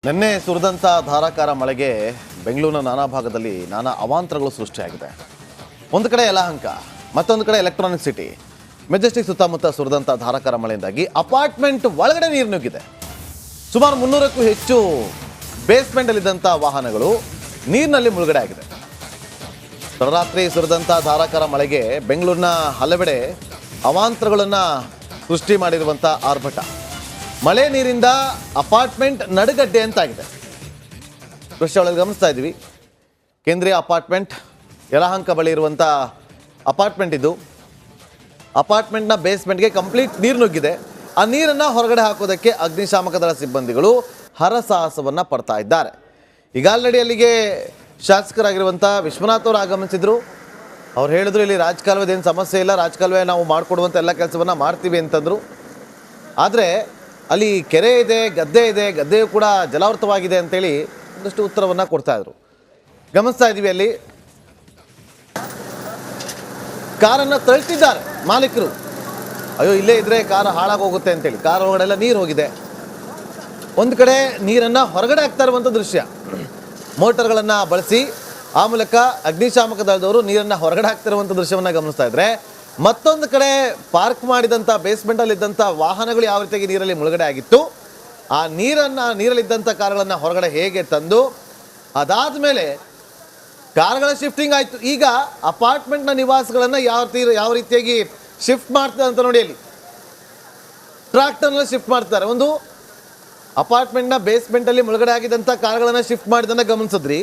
ನಿನ್ನೆ ಸುರಿದಂಥ ಧಾರಾಕಾರ ಮಳೆಗೆ ಬೆಂಗಳೂರಿನ ನಾನಾ ಭಾಗದಲ್ಲಿ ನಾನಾ ಅವಾಂತರಗಳು ಸೃಷ್ಟಿಯಾಗಿದೆ. ಒಂದು ಕಡೆ ಯಲಹಂಕ, ಮತ್ತೊಂದು ಕಡೆ ಎಲೆಕ್ಟ್ರಾನಿಕ್ ಸಿಟಿ, ಮೆಜೆಸ್ಟಿಕ್ ಸುತ್ತಮುತ್ತ ಸುರಿದಂಥ ಧಾರಾಕಾರ ಮಳೆಯಿಂದಾಗಿ ಅಪಾರ್ಟ್ಮೆಂಟ್ ಒಳಗಡೆ ನೀರು ನುಗ್ಗಿದೆ. ಸುಮಾರು 300ಕ್ಕೂ ಹೆಚ್ಚು ಬೇಸ್ಮೆಂಟಲ್ಲಿದ್ದಂಥ ವಾಹನಗಳು ನೀರಿನಲ್ಲಿ ಮುಳುಗಡೆ ಆಗಿದೆ. ತಡರಾತ್ರಿ ಸುರಿದಂಥ ಧಾರಾಕಾರ ಮಳೆಗೆ ಬೆಂಗಳೂರಿನ ಹಲವೆಡೆ ಅವಾಂತರಗಳನ್ನು ಸೃಷ್ಟಿ ಮಾಡಿರುವಂಥ ಆರ್ಭಟ. ಮಳೆ ನೀರಿಂದ ಅಪಾರ್ಟ್ಮೆಂಟ್ ನಡುಗಡ್ಡೆ ಅಂತಾಗಿದೆ. ದೃಶ್ಯ ಒಳಗೆ ಗಮನಿಸ್ತಾ ಇದ್ದೀವಿ. ಕೇಂದ್ರೀಯ ಅಪಾರ್ಟ್ಮೆಂಟ್ ಯಲಹಂಕ ಬಳಿ ಇರುವಂಥ ಅಪಾರ್ಟ್ಮೆಂಟ್ ಇದು. ಅಪಾರ್ಟ್ಮೆಂಟ್ನ ಬೇಸ್ಮೆಂಟ್ಗೆ ಕಂಪ್ಲೀಟ್ ನೀರು ನುಗ್ಗಿದೆ. ಆ ನೀರನ್ನು ಹೊರಗಡೆ ಹಾಕೋದಕ್ಕೆ ಅಗ್ನಿಶಾಮಕ ದಳ ಸಿಬ್ಬಂದಿಗಳು ಹರಸಾಹಸವನ್ನು ಪಡ್ತಾ ಇದ್ದಾರೆ. ಈಗ ಆಲ್ರೆಡಿ ಅಲ್ಲಿಗೆ ಶಾಸಕರಾಗಿರುವಂಥ ವಿಶ್ವನಾಥ್ ಅವರು ಆಗಮಿಸಿದ್ರು. ಅವ್ರು ಹೇಳಿದ್ರು ಇಲ್ಲಿ ರಾಜಕಾಲುವೆದೇನು ಸಮಸ್ಯೆ ಇಲ್ಲ, ರಾಜಕಾಲುವೆ ನಾವು ಮಾಡಿಕೊಡುವಂಥ ಎಲ್ಲ ಕೆಲಸವನ್ನು ಮಾಡ್ತೀವಿ ಅಂತಂದರು. ಆದರೆ ಅಲ್ಲಿ ಕೆರೆ ಇದೆ, ಗದ್ದೆ ಇದೆ, ಗದ್ದೆಯು ಕೂಡ ಜಲಾವೃತವಾಗಿದೆ ಅಂತೇಳಿ ಒಂದಷ್ಟು ಉತ್ತರವನ್ನು ಕೊಡ್ತಾ ಇದ್ರು. ಗಮನಿಸ್ತಾ ಇದ್ದೀವಿ, ಅಲ್ಲಿ ಕಾರನ್ನು ತಳ್ತಿದ್ದಾರೆ ಮಾಲೀಕರು. ಅಯ್ಯೋ ಇಲ್ಲೇ ಇದ್ರೆ ಕಾರು ಹಾಳಾಗೋಗುತ್ತೆ ಅಂತೇಳಿ ಕಾರ್ ಒಳಗಡೆಲ್ಲ ನೀರು ಹೋಗಿದೆ. ಒಂದು ಕಡೆ ನೀರನ್ನು ಹೊರಗಡೆ ಹಾಕ್ತಾ ಇರುವಂಥ ದೃಶ್ಯ. ಮೋಟರ್ಗಳನ್ನು ಬಳಸಿ ಆ ಮೂಲಕ ಅಗ್ನಿಶಾಮಕ ದಳದವರು ನೀರನ್ನು ಹೊರಗಡೆ ಹಾಕ್ತಿರುವಂಥ ದೃಶ್ಯವನ್ನು ಗಮನಿಸ್ತಾ ಇದ್ರೆ, ಮತ್ತೊಂದು ಕಡೆ ಪಾರ್ಕ್ ಮಾಡಿದಂಥ ಬೇಸ್ಮೆಂಟಲ್ಲಿದ್ದಂಥ ವಾಹನಗಳು ಯಾವ ರೀತಿಯಾಗಿ ನೀರಲ್ಲಿ ಮುಳುಗಡೆ ಆಗಿತ್ತು, ಆ ನೀರಲ್ಲಿದ್ದಂಥ ಕಾರುಗಳನ್ನು ಹೊರಗಡೆ ಹೇಗೆ ತಂದು ಅದಾದ ಮೇಲೆ ಕಾರುಗಳ ಶಿಫ್ಟಿಂಗ್ ಆಯಿತು. ಈಗ ಅಪಾರ್ಟ್ಮೆಂಟ್ನ ನಿವಾಸಿಗಳನ್ನು ಯಾವ ರೀತಿಯಾಗಿ ಶಿಫ್ಟ್ ಮಾಡ್ತಾರೆ ಅಂತ ನೋಡಿ. ಅಲ್ಲಿ ಟ್ರಾಕ್ಟರ್ನ ಶಿಫ್ಟ್ ಮಾಡ್ತಾರೆ. ಒಂದು ಅಪಾರ್ಟ್ಮೆಂಟ್ನ ಬೇಸ್ಮೆಂಟಲ್ಲಿ ಮುಳುಗಡೆ ಆಗಿದ್ದಂಥ ಕಾರುಗಳನ್ನು ಶಿಫ್ಟ್ ಮಾಡಿದ್ದನ್ನು ಗಮನಿಸಿದ್ರಿ.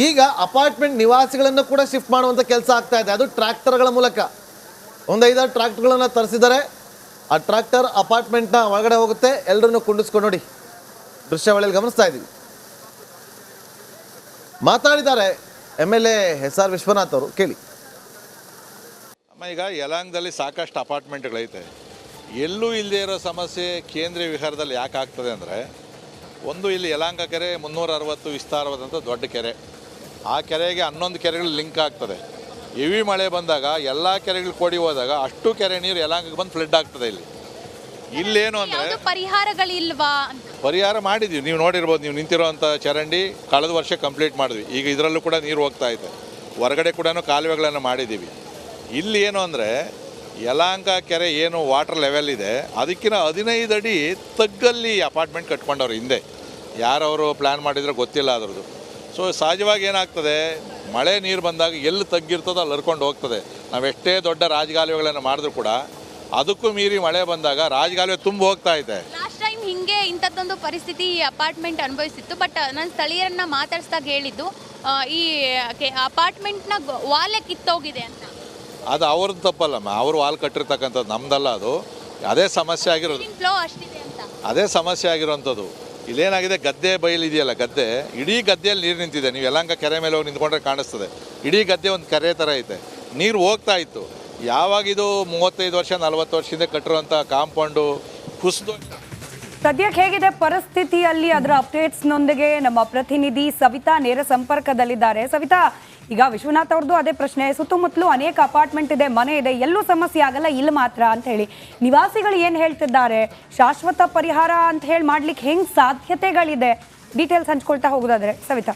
ಈಗ ಅಪಾರ್ಟ್ಮೆಂಟ್ ನಿವಾಸಿಗಳನ್ನು ಕೂಡ ಶಿಫ್ಟ್ ಮಾಡುವಂಥ ಕೆಲಸ ಆಗ್ತಾ ಇದೆ, ಅದು ಟ್ರ್ಯಾಕ್ಟರ್ಗಳ ಮೂಲಕ. ಒಂದು 5-6 ಟ್ರ್ಯಾಕ್ಟರ್ಗಳನ್ನು ತರಿಸಿದ್ದಾರೆ. ಆ ಟ್ರ್ಯಾಕ್ಟರ್ ಅಪಾರ್ಟ್ಮೆಂಟ್ನ ಒಳಗಡೆ ಹೋಗುತ್ತೆ. ಎಲ್ಲರನ್ನು ಕುಂಡಿಸ್ಕೊಂಡು ನೋಡಿ, ದೃಶ್ಯಾವಳಿಯಲ್ಲಿ ಗಮನಿಸ್ತಾ ಇದ್ದೀವಿ. ಮಾತಾಡಿದ್ದಾರೆ MLA SR ವಿಶ್ವನಾಥ್ ಅವರು, ಕೇಳಿ. ಈಗ ಯಲಹಂಕದಲ್ಲಿ ಸಾಕಷ್ಟು ಅಪಾರ್ಟ್ಮೆಂಟ್ಗಳೈತೆ. ಎಲ್ಲೂ ಇಲ್ಲದೆ ಇರೋ ಸಮಸ್ಯೆ ಕೇಂದ್ರೀಯ ವಿಹಾರದಲ್ಲಿ ಯಾಕೆ ಆಗ್ತದೆ ಅಂದರೆ, ಒಂದು ಇಲ್ಲಿ ಯಲಹಂಕ ಕೆರೆ 360 ವಿಸ್ತಾರವಾದಂಥ ದೊಡ್ಡ ಕೆರೆ. ಆ ಕೆರೆಗೆ 11 ಕೆರೆಗಳು ಲಿಂಕ್ ಆಗ್ತದೆ. ಹೆವಿ ಮಳೆ ಬಂದಾಗ ಎಲ್ಲ ಕೆರೆಗಳು ಕೂಡಿ ಹೋದಾಗ ಅಷ್ಟು ಕೆರೆ ನೀರು ಯಲಹಂಕಕ್ಕೆ ಬಂದು ಫ್ಲಡ್ ಆಗ್ತದೆ. ಇಲ್ಲೇನು ಅಂದರೆ ಪರಿಹಾರಗಳಿಲ್ವಾ? ಪರಿಹಾರ ಮಾಡಿದ್ವಿ, ನೀವು ನೋಡಿರ್ಬೋದು. ನೀವು ನಿಂತಿರೋವಂಥ ಚರಂಡಿ ಕಳೆದ ವರ್ಷ ಕಂಪ್ಲೀಟ್ ಮಾಡಿದ್ವಿ. ಈಗ ಇದರಲ್ಲೂ ಕೂಡ ನೀರು ಹೋಗ್ತಾ ಇದೆ. ಹೊರಗಡೆ ಕೂಡ ಕಾಲುವೆಗಳನ್ನು ಮಾಡಿದ್ದೀವಿ. ಇಲ್ಲಿ ಏನು ಅಂದರೆ, ಯಲಹಂಕ ಕೆರೆ ಏನು ವಾಟರ್ ಲೆವೆಲ್ ಇದೆ ಅದಕ್ಕಿಂತ 15 ಅಡಿ ತಗ್ಗಲ್ಲಿ ಅಪಾರ್ಟ್ಮೆಂಟ್ ಕಟ್ಕೊಂಡವ್ರು. ಹಿಂದೆ ಯಾರವರು ಪ್ಲ್ಯಾನ್ ಮಾಡಿದ್ರೆ ಗೊತ್ತಿಲ್ಲ ಅದ್ರದ್ದು. ಸೊ ಸಹಜವಾಗಿ ಏನಾಗ್ತದೆ, ಮಳೆ ನೀರು ಬಂದಾಗ ಎಲ್ಲಿ ತಗ್ಗಿರ್ತದೋ ಅಲ್ಲಿ ಹರ್ಕೊಂಡು ಹೋಗ್ತದೆ. ನಾವೆಷ್ಟೇ ದೊಡ್ಡ ರಾಜಕಾಲುವೆಗಳನ್ನು ಮಾಡಿದ್ರು ಕೂಡ ಅದಕ್ಕೂ ಮೀರಿ ಮಳೆ ಬಂದಾಗ ರಾಜಕಾಲುವೆ ತುಂಬ ಹೋಗ್ತಾ ಇದೆ. ಲಾಸ್ಟ್ ಟೈಮ್ ಹಿಂಗೆ ಇಂಥದ್ದೊಂದು ಪರಿಸ್ಥಿತಿ ಅಪಾರ್ಟ್ಮೆಂಟ್ ಅನುಭವಿಸಿತ್ತು. ಬಟ್ ನಾನು ಸ್ಥಳೀಯರನ್ನ ಮಾತಾಡಿಸಿದಾಗ ಹೇಳಿದ್ದು ಈ ಅಪಾರ್ಟ್ಮೆಂಟ್ನ ವಾಲೆ ಕಿತ್ತೋಗಿದೆ ಅಂತ. ಅದು ಅವ್ರದ್ದು ತಪ್ಪಲ್ಲಮ್ಮ, ಅವರು ವಾಲ್ ಕಟ್ಟಿರ್ತಕ್ಕಂಥದ್ದು, ನಮ್ದಲ್ಲ ಅದು. ಅದೇ ಸಮಸ್ಯೆ ಆಗಿರೋದು, ಫ್ಲೋ ಅಷ್ಟಿದೆ ಅಂತ. ಅದೇ ಸಮಸ್ಯೆ ಆಗಿರೋವಂಥದ್ದು. ಇಲ್ಲೇನಾಗಿದೆ, ಗದ್ದೆ ಬಯಲಿದೆಯಲ್ಲ, ಗದ್ದೆ ಇಡೀ ಗದ್ದೆಯಲ್ಲಿ ನೀರು ನಿಂತಿದೆ. ನೀವು ಯಲಹಂಕ ಕೆರೆ ಮೇಲೆ ಹೋಗಿ ನಿಂತ್ಕೊಂಡ್ರೆ ಕಾಣಿಸ್ತದೆ. ಇಡೀ ಗದ್ದೆ ಒಂದು ಕೆರೆ ಥರ ಐತೆ. ನೀರು ಹೋಗ್ತಾ ಇತ್ತು. ಯಾವಾಗ ಇದು 35 ವರ್ಷ 40 ವರ್ಷದಿಂದ ಕಟ್ಟಿರುವಂಥ ಕಾಂಪೌಂಡು ಕುಸಿದು. ಸದ್ಯಕ್ಕೆ ಹೇಗಿದೆ ಪರಿಸ್ಥಿತಿಯಲ್ಲಿ ಅದರ ಅಪ್ಡೇಟ್ಸ್ನೊಂದಿಗೆ ನಮ್ಮ ಪ್ರತಿನಿಧಿ ಸವಿತಾ ನೇರ ಸಂಪರ್ಕದಲ್ಲಿದ್ದಾರೆ. ಸವಿತಾ, ಈಗ ವಿಶ್ವನಾಥ್ ಅವ್ರದ್ದು ಅದೇ ಪ್ರಶ್ನೆ. ಸುತ್ತಮುತ್ತಲೂ ಅನೇಕ ಅಪಾರ್ಟ್ಮೆಂಟ್ ಇದೆ, ಮನೆ ಇದೆ, ಎಲ್ಲೂ ಸಮಸ್ಯೆ ಆಗಲ್ಲ, ಇಲ್ಲಿ ಮಾತ್ರ ಅಂತ ಹೇಳಿ ನಿವಾಸಿಗಳು ಏನು ಹೇಳ್ತಿದ್ದಾರೆ? ಶಾಶ್ವತ ಪರಿಹಾರ ಅಂತ ಹೇಳಿ ಮಾಡ್ಲಿಕ್ಕೆ ಹೆಂಗ್ ಸಾಧ್ಯತೆಗಳಿದೆ? ಡೀಟೇಲ್ಸ್ ಹಂಚ್ಕೊಳ್ತಾ ಹೋಗೋದಾದ್ರೆ ಸವಿತಾ.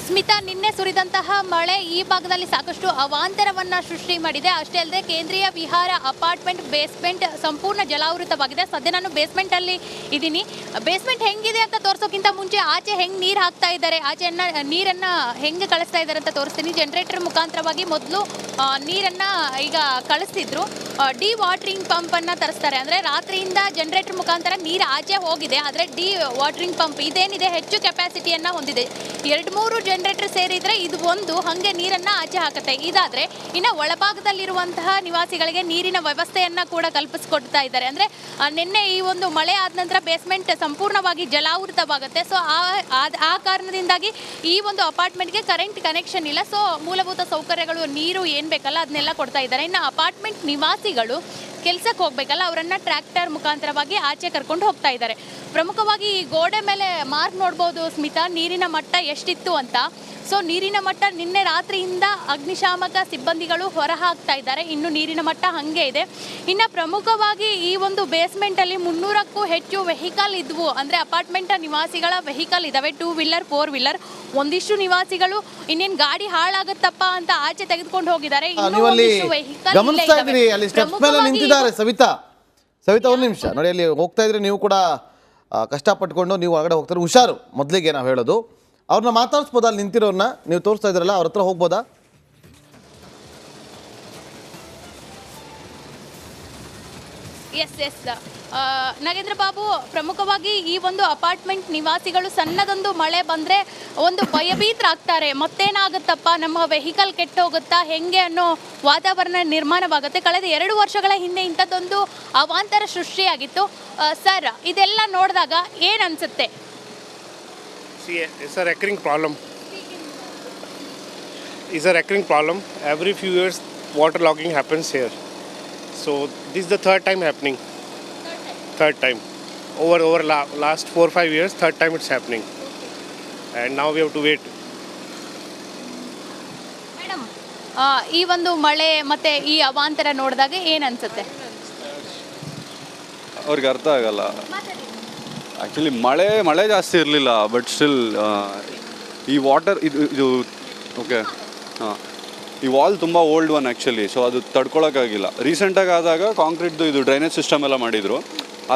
ಸ್ಮಿತಾ, ನಿನ್ನೆ ಸುರಿದಂತಹ ಮಳೆ ಈ ಭಾಗದಲ್ಲಿ ಸಾಕಷ್ಟು ಅವಾಂತರವನ್ನು ಸೃಷ್ಟಿ ಮಾಡಿದೆ. ಅಷ್ಟೇ ಅಲ್ಲದೆ ಕೇಂದ್ರೀಯ ವಿಹಾರ ಅಪಾರ್ಟ್ಮೆಂಟ್ ಬೇಸ್ಮೆಂಟ್ ಸಂಪೂರ್ಣ ಜಲಾವೃತವಾಗಿದೆ. ಸದ್ಯ ನಾನು ಬೇಸ್ಮೆಂಟಲ್ಲಿ ಇದ್ದೀನಿ. ಬೇಸ್ಮೆಂಟ್ ಹೆಂಗಿದೆ ಅಂತ ತೋರಿಸೋಕ್ಕಿಂತ ಮುಂಚೆ ಆಚೆ ಹೆಂಗೆ ನೀರು ಹಾಕ್ತಾ ಇದ್ದಾರೆ, ಆಚೆಯನ್ನು ನೀರನ್ನು ಹೆಂಗೆ ಕಳಿಸ್ತಾ ಇದ್ದಾರೆ ಅಂತ ತೋರಿಸ್ತೀನಿ. ಜನರೇಟರ್ ಮುಖಾಂತರವಾಗಿ ಮೊದಲು ನೀರನ್ನು ಈಗ ಕಳಿಸ್ತಿದ್ರು. D watering ಪಂಪನ್ನು ತರಿಸ್ತಾರೆ. ಅಂದರೆ ರಾತ್ರಿಯಿಂದ ಜನರೇಟರ್ ಮುಖಾಂತರ ನೀರು ಆಚೆ ಹೋಗಿದೆ. ಆದರೆ ಡಿ ವಾಟರಿಂಗ್ ಪಂಪ್ ಇದೇನಿದೆ ಹೆಚ್ಚು ಕೆಪಾಸಿಟಿಯನ್ನು ಹೊಂದಿದೆ. 2-3 ಜನರೇಟರ್ ಸೇರಿದರೆ ಇದು ಒಂದು ಹಾಗೆ ನೀರನ್ನು ಆಚೆ ಹಾಕುತ್ತೆ. ಇದಾದರೆ ಇನ್ನು ಒಳಭಾಗದಲ್ಲಿರುವಂತಹ ನಿವಾಸಿಗಳಿಗೆ ನೀರಿನ ವ್ಯವಸ್ಥೆಯನ್ನು ಕೂಡ ಕಲ್ಪಿಸ್ಕೊಡ್ತಾ ಇದ್ದಾರೆ. ಅಂದರೆ ನಿನ್ನೆ ಈ ಒಂದು ಮಳೆ ಆದ ನಂತರ ಬೇಸ್ಮೆಂಟ್ ಸಂಪೂರ್ಣವಾಗಿ ಜಲಾವೃತವಾಗುತ್ತೆ. ಸೊ ಆ ಕಾರಣದಿಂದಾಗಿ ಈ ಒಂದು ಅಪಾರ್ಟ್ಮೆಂಟ್ಗೆ ಕರೆಂಟ್ ಕನೆಕ್ಷನ್ ಇಲ್ಲ. ಸೊ ಮೂಲಭೂತ ಸೌಕರ್ಯಗಳು, ನೀರು ಏನು ಬೇಕಲ್ಲ ಅದನ್ನೆಲ್ಲ ಕೊಡ್ತಾ ಇದ್ದಾರೆ. ಇನ್ನು ಅಪಾರ್ಟ್ಮೆಂಟ್ ನಿವಾಸಿಗಳು ಕೆಲಸಕ್ಕೆ ಹೋಗಬೇಕಲ್ಲ, ಅವರನ್ನು ಟ್ರ್ಯಾಕ್ಟರ್ ಮುಖಾಂತರವಾಗಿ ಆಚೆ ಕರ್ಕೊಂಡು ಹೋಗ್ತಾ ಇದ್ದಾರೆ. ಪ್ರಮುಖವಾಗಿ ಈ ಗೋಡೆ ಮೇಲೆ ಮಾರ್ಕ್ ನೋಡ್ಬೋದು ಸ್ಮಿತಾ, ನೀರಿನ ಮಟ್ಟ ಎಷ್ಟಿತ್ತು ಅಂತ. ಸೊ ನೀರಿನ ಮಟ್ಟ ನಿನ್ನೆ ರಾತ್ರಿಯಿಂದ ಅಗ್ನಿಶಾಮಕ ಸಿಬ್ಬಂದಿಗಳು ಹೊರ ಹಾಕ್ತಾ ಇದ್ದಾರೆ. ಇನ್ನು ನೀರಿನ ಮಟ್ಟ ಹಾಗೆ ಇದೆ. ಇನ್ನು ಪ್ರಮುಖವಾಗಿ ಈ ಒಂದು ಬೇಸ್ಮೆಂಟಲ್ಲಿ 300ಕ್ಕೂ ಹೆಚ್ಚು ವೆಹಿಕಲ್ ಇದ್ವು. ಅಂದರೆ ಅಪಾರ್ಟ್ಮೆಂಟ್ ನಿವಾಸಿಗಳ ವೆಹಿಕಲ್ ಇದ್ದಾವೆ, 2 ವೀಲರ್ 4 ವೀಲರ್. ಒಂದಿಷ್ಟು ನಿವಾಸಿಗಳು ಇನ್ನೇನು ಗಾಡಿ ಹಾಳಾಗುತ್ತಪ್ಪ ಅಂತ ಆಚೆ ತೆಗೆದುಕೊಂಡು ಹೋಗಿದ್ದಾರೆ. ನೀವು ಅಲ್ಲಿ ಗಮನಿಸ್ತಾ ಇದ್ದೀರಿ, ಅಲ್ಲಿ ಸ್ಟೆಪ್ಸ್ ಮೇಲೆ ನಿಂತಿದ್ದಾರೆ ಸವಿತಾ. ಒಂದು ನಿಮಿಷ ನೋಡಿ, ಅಲ್ಲಿ ಹೋಗ್ತಾ ಇದ್ರೆ ನೀವು ಕೂಡ ಕಷ್ಟಪಟ್ಕೊಂಡು ನೀವು ಹೊರಗಡೆ ಹೋಗ್ತಾರೆ. ಹುಷಾರು ಮೊದಲಿಗೆ ನಾವು ಹೇಳೋದು. ಅವ್ರನ್ನ ಮಾತಾಡಿಸ್ಬೋದಾ? ಅಲ್ಲಿ ನಿಂತಿರೋರ್ನ ನೀವು ತೋರಿಸ್ತಾ ಇದ್ರಲ್ಲ, ಅವ್ರ ಹತ್ರ ಹೋಗ್ಬೋದಾ? ಎಸ್ ನಾಗೇಂದ್ರ ಬಾಬು, ಪ್ರಮುಖವಾಗಿ ಈ ಒಂದು ಅಪಾರ್ಟ್ಮೆಂಟ್ ನಿವಾಸಿಗಳು ಸಣ್ಣದೊಂದು ಮಳೆ ಬಂದರೆ ಒಂದು ಭಯಭೀತರಾಗ್ತಾರೆ. ಮತ್ತೇನಾಗುತ್ತಪ್ಪ, ನಮ್ಮ ವೆಹಿಕಲ್ ಕೆಟ್ಟೋಗುತ್ತಾ ಹೆಂಗೆ ಅನ್ನೋ ವಾತಾವರಣ ನಿರ್ಮಾಣವಾಗುತ್ತೆ. ಕಳೆದ 2 ವರ್ಷಗಳ ಹಿಂದೆ ಇಂಥದ್ದೊಂದು ಅವಾಂತರ ಸೃಷ್ಟಿಯಾಗಿತ್ತು. ಸರ್, ಇದೆಲ್ಲ ನೋಡಿದಾಗ ಏನು ಅನಿಸುತ್ತೆ? See, it's a recurring problem. It's a recurring problem. Every few years, waterlogging happens here. So this is the third time happening. Third time. Over last 4-5 years, third time it's happening. And now we have to wait. Madam, ಈ ಒಂದು ಮಳೆ ಮತ್ತೆ ಈ ಅವಾಂತರ ನೋಡಿದಾಗ ಏನು ಅನಿಸುತ್ತೆ? ಅವ್ರಿಗೆ ಅರ್ಥ ಆಗಲ್ಲ. ಆ್ಯಕ್ಚುಲಿ ಮಳೆ ಜಾಸ್ತಿ ಇರಲಿಲ್ಲ, ಬಟ್ ಸ್ಟಿಲ್ ಈ ವಾಟರ್ ಇದು ಓಕೆ ಹಾಂ, ಈ ವಾಲ್ ತುಂಬ ಓಲ್ಡ್ ಒನ್ ಆ್ಯಕ್ಚುಲಿ. ಸೊ ಅದು ತಡ್ಕೊಳಕ್ಕಾಗಿಲ್ಲ. ರೀಸೆಂಟಾಗಿ ಆದಾಗ ಕಾಂಕ್ರೀಟ್ದು ಇದು ಡ್ರೈನೇಜ್ ಸಿಸ್ಟಮ್ ಎಲ್ಲ ಮಾಡಿದರು,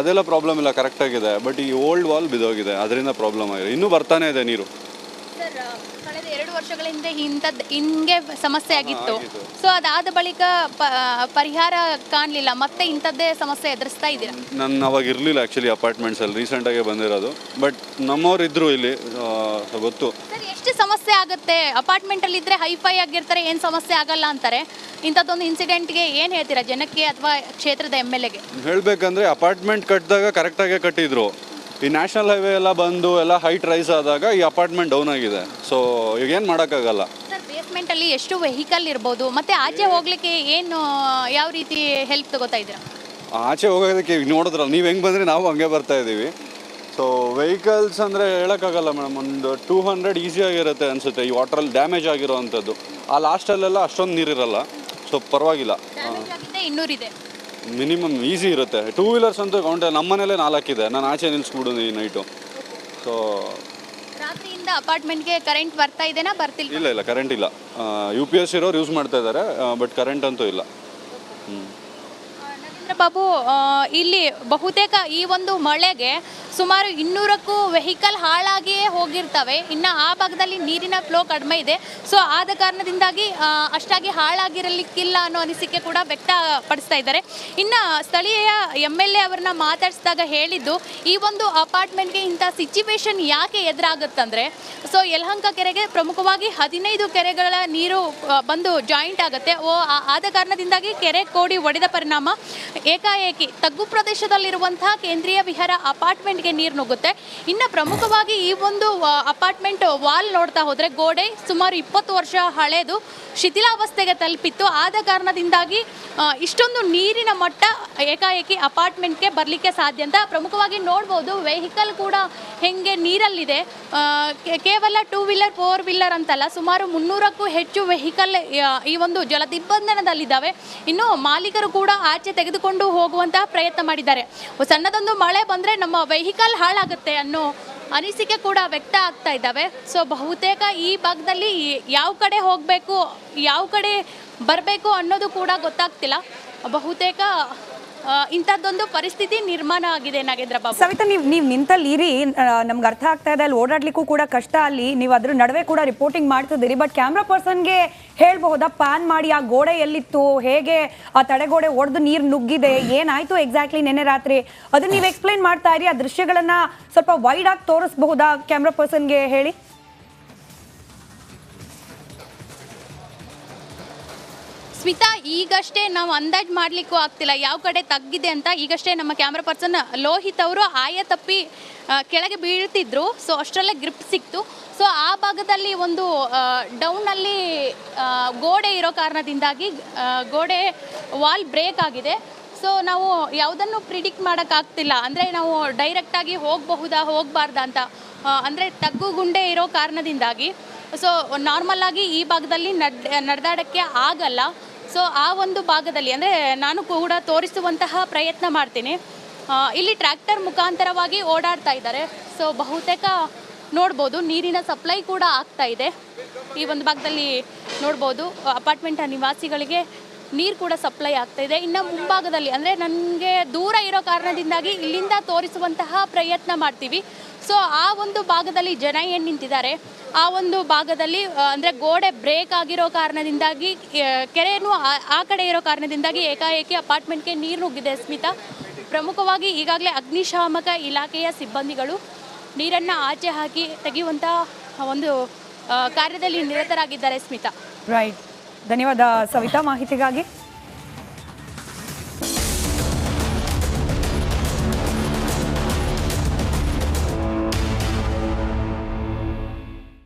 ಅದೆಲ್ಲ ಪ್ರಾಬ್ಲಮ್ ಇಲ್ಲ, ಕರೆಕ್ಟಾಗಿದೆ. ಬಟ್ ಈ ಓಲ್ಡ್ ವಾಲ್ ಬಿದ್ದೋಗಿದೆ, ಅದರಿಂದ ಪ್ರಾಬ್ಲಮ್ ಆಗಿದೆ. ಇನ್ನೂ ಬರ್ತಾನೆ ಇದೆ ನೀರು. ಸರ್, ಕಳೆದ 2 ವರ್ಷಗಳ ಹಿಂದೆ ಹಿಂಗೆ ಸಮಸ್ಯೆ ಆಗಿತ್ತು. ಸೊ ಅದಾದ ಬಳಿಕ ಪರಿಹಾರ ಕಾಣಲಿಲ್ಲ, ಮತ್ತೆ ಇಂಥದ್ದೇ ಸಮಸ್ಯೆ ಎದುರಿಸ್ತಾ ಇದ್ದೀರಾ? ನಾನು ಅವಾಗ ಇರಲಿಲ್ಲ ಆ್ಯಕ್ಚುಲಿ ಅಪಾರ್ಟ್ಮೆಂಟ್ಸಲ್ಲಿ, ರೀಸೆಂಟಾಗೆ ಬಂದಿರೋದು. ಬಟ್ ನಮ್ಮವ್ರು ಇದ್ದರು ಇಲ್ಲಿ, ಗೊತ್ತು. ಸರ್, ಎಷ್ಟು ಸಮಸ್ಯೆ ಆಗುತ್ತೆ? ಅಪಾರ್ಟ್ಮೆಂಟಲ್ಲಿ ಇದ್ದರೆ ಹೈಫೈ ಆಗಿರ್ತಾರೆ, ಏನು ಸಮಸ್ಯೆ ಆಗಲ್ಲ ಅಂತಾರೆ. ಇಂಥದ್ದೊಂದು ಇನ್ಸಿಡೆಂಟ್ಗೆ ಏನು ಹೇಳ್ತೀರಾ ಜನಕ್ಕೆ ಅಥವಾ ಕ್ಷೇತ್ರದ MLAಗೆ? ಹೇಳಬೇಕಂದ್ರೆ ಅಪಾರ್ಟ್ಮೆಂಟ್ ಕಟ್ಟಿದಾಗ ಕರೆಕ್ಟಾಗೇ ಕಟ್ಟಿದ್ರು. ಈ ನ್ಯಾಷನಲ್ ಹೈವೇ ಎಲ್ಲ ಬಂದು ಎಲ್ಲ ಹೈಟ್ ರೈಸ್ ಆದಾಗ ಈ ಅಪಾರ್ಟ್ಮೆಂಟ್ ಡೌನ್ ಆಗಿದೆ. ಸೊ ಈಗೇನು ಮಾಡೋಕ್ಕಾಗಲ್ಲ. ಸರ್, ಬೇಸ್ಮೆಂಟಲ್ಲಿ ಎಷ್ಟು ವೆಹಿಕಲ್ ಇರ್ಬೋದು, ಮತ್ತು ಆಚೆ ಹೋಗ್ಲಿಕ್ಕೆ ಏನು ಯಾವ ರೀತಿ ಹೆಲ್ಪ್ ತಗೋತಾ ಇದ್ದೀರಾ? ಆಚೆ ಹೋಗೋದಕ್ಕೆ ಈಗ ನೋಡಿದ್ರಲ್ಲ ನೀವು, ಹೆಂಗೆ ಬಂದರೆ ನಾವು ಹಂಗೆ ಬರ್ತಾ ಇದ್ದೀವಿ. ಸೊ ವೆಹಿಕಲ್ಸ್ ಅಂದರೆ ಹೇಳೋಕ್ಕಾಗಲ್ಲ ಮೇಡಮ್, ಒಂದು 200 ಈಸಿಯಾಗಿರುತ್ತೆ ಅನಿಸುತ್ತೆ. ಈ ವಾಟ್ರಲ್ಲಿ ಡ್ಯಾಮೇಜ್ ಆಗಿರೋವಂಥದ್ದು. ಆ ಲಾಸ್ಟಲ್ಲೆಲ್ಲ ಅಷ್ಟೊಂದು ನೀರಿರಲ್ಲ, ಸೊ ಪರವಾಗಿಲ್ಲ. 200 ಇದೆ ಮಿನಿಮಮ್ ಈಸಿ ಇರುತ್ತೆ. 2 ವೀಲರ್ಸ್ ಅಂತೂ ಕೌಂಟೆ. ನಮ್ಮ ಮನೇಲೆ 4 ಇದೆ, ನಾನು ಆಚೆ ನಿಲ್ಲಿಸ್ಬಿಡು ಈ ನೈಟು. ಸೊ ರಾತ್ರಿಯಿಂದ ಅಪಾರ್ಟ್ಮೆಂಟ್ಗೆ ಕರೆಂಟ್ ಬರ್ತಾ ಇದೆನಾ, ಬರ್ತಿಲ್ಲ? ಇಲ್ಲ ಕರೆಂಟ್ ಇಲ್ಲ. UPS ಇರೋರು ಯೂಸ್ ಮಾಡ್ತಾ ಇದ್ದಾರೆ, ಬಟ್ ಕರೆಂಟ್ ಅಂತೂ ಇಲ್ಲ. ನಾಗೇಂದ್ರ ಬಾಬು, ಇಲ್ಲಿ ಬಹುತೇಕ ಈ ಒಂದು ಮಳೆಗೆ ಸುಮಾರು 200ಕ್ಕೂ ವೆಹಿಕಲ್ ಹಾಳಾಗಿಯೇ ಹೋಗಿರ್ತವೆ. ಇನ್ನು ಆ ಭಾಗದಲ್ಲಿ ನೀರಿನ ಫ್ಲೋ ಕಡಿಮೆ ಇದೆ. ಸೊ ಆದ ಕಾರಣದಿಂದಾಗಿ ಅಷ್ಟಾಗಿ ಹಾಳಾಗಿರಲಿಕ್ಕಿಲ್ಲ ಅನ್ನೋ ಅನಿಸಿಕೆ ಕೂಡ ವ್ಯಕ್ತಪಡಿಸ್ತಾ ಇದ್ದಾರೆ. ಇನ್ನು ಸ್ಥಳೀಯ MLA ಅವರನ್ನ ಮಾತಾಡಿಸಿದಾಗ ಹೇಳಿದ್ದು, ಈ ಒಂದು ಅಪಾರ್ಟ್ಮೆಂಟ್ಗೆ ಇಂಥ ಸಿಚುವೇಶನ್ ಯಾಕೆ ಎದುರಾಗುತ್ತಂದರೆ, ಸೊ ಯಲಹಂಕ ಕೆರೆಗೆ ಪ್ರಮುಖವಾಗಿ 15 ಕೆರೆಗಳ ನೀರು ಬಂದು ಜಾಯಿಂಟ್ ಆಗುತ್ತೆ. ಆದ ಕಾರಣದಿಂದಾಗಿ ಕೆರೆ ಕೋಡಿ ಒಡೆದ ಪರಿಣಾಮ ಏಕಾಏಕಿ ತಗ್ಗು ಪ್ರದೇಶದಲ್ಲಿರುವಂತಹ ಕೇಂದ್ರೀಯ ವಿಹಾರ ಅಪಾರ್ಟ್ಮೆಂಟ್ಗೆ ನೀರು ನುಗ್ಗುತ್ತೆ. ಇನ್ನು ಪ್ರಮುಖವಾಗಿ ಈ ಒಂದು ಅಪಾರ್ಟ್ಮೆಂಟ್ ವಾಲ್ ನೋಡ್ತಾ ಹೋದರೆ ಗೋಡೆ ಸುಮಾರು 20 ವರ್ಷ ಹಳೆಯದು, ಶಿಥಿಲಾವಸ್ಥೆಗೆ ತಲುಪಿತ್ತು. ಆದ ಕಾರಣದಿಂದಾಗಿ ಇಷ್ಟೊಂದು ನೀರಿನ ಮಟ್ಟ ಏಕಾಏಕಿ ಅಪಾರ್ಟ್ಮೆಂಟ್ಗೆ ಬರಲಿಕ್ಕೆ ಸಾಧ್ಯ ಅಂತ ಪ್ರಮುಖವಾಗಿ ನೋಡ್ಬೋದು. ವೆಹಿಕಲ್ ಕೂಡ ಹೆಂಗೆ ನೀರಲ್ಲಿದೆ. ಕೇವಲ 2 ವೀಲರ್ 4 ವೀಲರ್ ಅಂತಲ್ಲ, ಸುಮಾರು 300ಕ್ಕೂ ಹೆಚ್ಚು ವೆಹಿಕಲ್ ಈ ಒಂದು ಜಲದಿಗ್ಬಂಧನದಲ್ಲಿದ್ದಾವೆ. ಇನ್ನು ಮಾಲೀಕರು ಕೂಡ ಆಚೆ ತೆಗೆದುಕೊಂಡು ಹೋಗುವಂತಹ ಪ್ರಯತ್ನ ಮಾಡಿದ್ದಾರೆ. ಸಣ್ಣದೊಂದು ಮಳೆ ಬಂದರೆ ನಮ್ಮ ವೆಹಿಕಲ್ ಹಾಳಾಗುತ್ತೆ ಅನ್ನೋ ಅನಿಸಿಕೆ ಕೂಡ ವ್ಯಕ್ತ ಆಗ್ತಾ ಇದ್ದಾವೆ. ಸೊ ಬಹುತೇಕ ಈ ಭಾಗದಲ್ಲಿ ಯಾವ ಕಡೆ ಹೋಗಬೇಕು, ಯಾವ ಕಡೆ ಬರಬೇಕು ಅನ್ನೋದು ಕೂಡ ಗೊತ್ತಾಗ್ತಿಲ್ಲ. ಬಹುತೇಕ ಇಂಥದ್ದೊಂದು ಪರಿಸ್ಥಿತಿ ನಿರ್ಮಾಣ ಆಗಿದೆ. ನಾಗೇಂದ್ರ ಬಾಬು, ಸವಿತಾ, ನೀವು ನಿಂತಲ್ಲಿ ಇರಿ, ನಮ್ಗೆ ಅರ್ಥ ಆಗ್ತಾ ಇದೆ. ಅಲ್ಲಿ ಓಡಾಡ್ಲಿಕ್ಕೂ ಕೂಡ ಕಷ್ಟ. ಅಲ್ಲಿ ನೀವು ಅದ್ರ ನಡುವೆ ಕೂಡ ರಿಪೋರ್ಟಿಂಗ್ ಮಾಡ್ತಿದ್ದೀರಿ. ಬಟ್ ಕ್ಯಾಮ್ರಾ ಪರ್ಸನ್ಗೆ ಹೇಳ್ಬಹುದಾ, ಪ್ಯಾನ್ ಮಾಡಿ ಆ ಗೋಡೆ ಎಲ್ಲಿತ್ತು, ಹೇಗೆ ಆ ತಡೆಗೋಡೆ ಒಡೆದು ನೀರು ನುಗ್ಗಿದೆ, ಏನಾಯ್ತು ಎಕ್ಸಾಕ್ಟ್ಲಿ ನಿನ್ನೆ ರಾತ್ರಿ, ಅದನ್ನ ನೀವು ಎಕ್ಸ್ಪ್ಲೈನ್ ಮಾಡ್ತಾ ಇರಿ. ಆ ದೃಶ್ಯಗಳನ್ನ ಸ್ವಲ್ಪ ವೈಡ್ ಆಗಿ ತೋರಿಸಬಹುದಾ ಕ್ಯಾಮ್ರಾ ಪರ್ಸನ್ಗೆ ಹೇಳಿ? ಸ್ಮಿತಾ, ಈಗಷ್ಟೇ ನಾವು ಅಂದಾಜು ಮಾಡಲಿಕ್ಕೂ ಆಗ್ತಿಲ್ಲ ಯಾವ ಕಡೆ ತಗ್ಗಿದೆ ಅಂತ. ಈಗಷ್ಟೇ ನಮ್ಮ ಕ್ಯಾಮ್ರಾ ಪರ್ಸನ್ ಲೋಹಿತ್ ಅವರು ಆಯ ತಪ್ಪಿ ಕೆಳಗೆ ಬೀಳ್ತಿದ್ರು. ಸೊ ಅಷ್ಟರಲ್ಲೇ ಗ್ರಿಪ್ ಸಿಕ್ತು. ಸೊ ಆ ಭಾಗದಲ್ಲಿ ಒಂದು ಡೌನಲ್ಲಿ ಗೋಡೆ ಇರೋ ಕಾರಣದಿಂದಾಗಿ ಗೋಡೆ ವಾಲ್ ಬ್ರೇಕ್ ಆಗಿದೆ. ಸೊ ನಾವು ಯಾವುದನ್ನು ಪ್ರಿಡಿಕ್ಟ್ ಮಾಡೋಕ್ಕಾಗ್ತಿಲ್ಲ. ಅಂದರೆ ನಾವು ಡೈರೆಕ್ಟಾಗಿ ಹೋಗಬಹುದಾ ಹೋಗಬಾರ್ದಾ ಅಂತ, ಅಂದರೆ ತಗ್ಗು ಗುಂಡೆ ಇರೋ ಕಾರಣದಿಂದಾಗಿ ಸೊ ನಾರ್ಮಲ್ಲಾಗಿ ಈ ಭಾಗದಲ್ಲಿ ನಡೆದಾಡೋಕ್ಕೆ ಆಗಲ್ಲ. ಸೊ ಆ ಒಂದು ಭಾಗದಲ್ಲಿ ಅಂದರೆ ನಾನು ಕೂಡ ತೋರಿಸುವಂತಹ ಪ್ರಯತ್ನ ಮಾಡ್ತೀನಿ. ಇಲ್ಲಿ ಟ್ರ್ಯಾಕ್ಟರ್ ಮುಖಾಂತರವಾಗಿ ಓಡಾಡ್ತಾ ಇದ್ದಾರೆ. ಸೊ ಬಹುತೇಕ ನೋಡ್ಬೋದು ನೀರಿನ ಸಪ್ಲೈ ಕೂಡ ಆಗ್ತಾ ಇದೆ. ಈ ಒಂದು ಭಾಗದಲ್ಲಿ ನೋಡ್ಬೋದು ಅಪಾರ್ಟ್ಮೆಂಟ್ ನಿವಾಸಿಗಳಿಗೆ ನೀರು ಕೂಡ ಸಪ್ಲೈ ಆಗ್ತಾ ಇದೆ. ಇನ್ನು ಮುಂಭಾಗದಲ್ಲಿ ಅಂದರೆ ನನಗೆ ದೂರ ಇರೋ ಕಾರಣದಿಂದಾಗಿ ಇಲ್ಲಿಂದ ತೋರಿಸುವಂತಹ ಪ್ರಯತ್ನ ಮಾಡ್ತೀವಿ. ಸೊ ಆ ಒಂದು ಭಾಗದಲ್ಲಿ ಜನ ಏನು ನಿಂತಿದ್ದಾರೆ, ಆ ಒಂದು ಭಾಗದಲ್ಲಿ ಅಂದರೆ ಗೋಡೆ ಬ್ರೇಕ್ ಆಗಿರೋ ಕಾರಣದಿಂದಾಗಿ ಕೆರೆಯೂ ಆ ಕಡೆ ಇರೋ ಕಾರಣದಿಂದಾಗಿ ಏಕಾಏಕಿ ಅಪಾರ್ಟ್ಮೆಂಟ್ಗೆ ನೀರು ನುಗ್ಗಿದೆ ಸ್ಮಿತಾ. ಪ್ರಮುಖವಾಗಿ ಈಗಾಗಲೇ ಅಗ್ನಿಶಾಮಕ ಇಲಾಖೆಯ ಸಿಬ್ಬಂದಿಗಳು ನೀರನ್ನು ಆಚೆ ಹಾಕಿ ತೆಗೆಯುವಂಥ ಒಂದು ಕಾರ್ಯದಲ್ಲಿ ನಿರತರಾಗಿದ್ದಾರೆ ಸ್ಮಿತಾ. ರೈಟ್, ಧನ್ಯವಾದ ಸವಿತಾ ಮಾಹಿತಿಗಾಗಿ.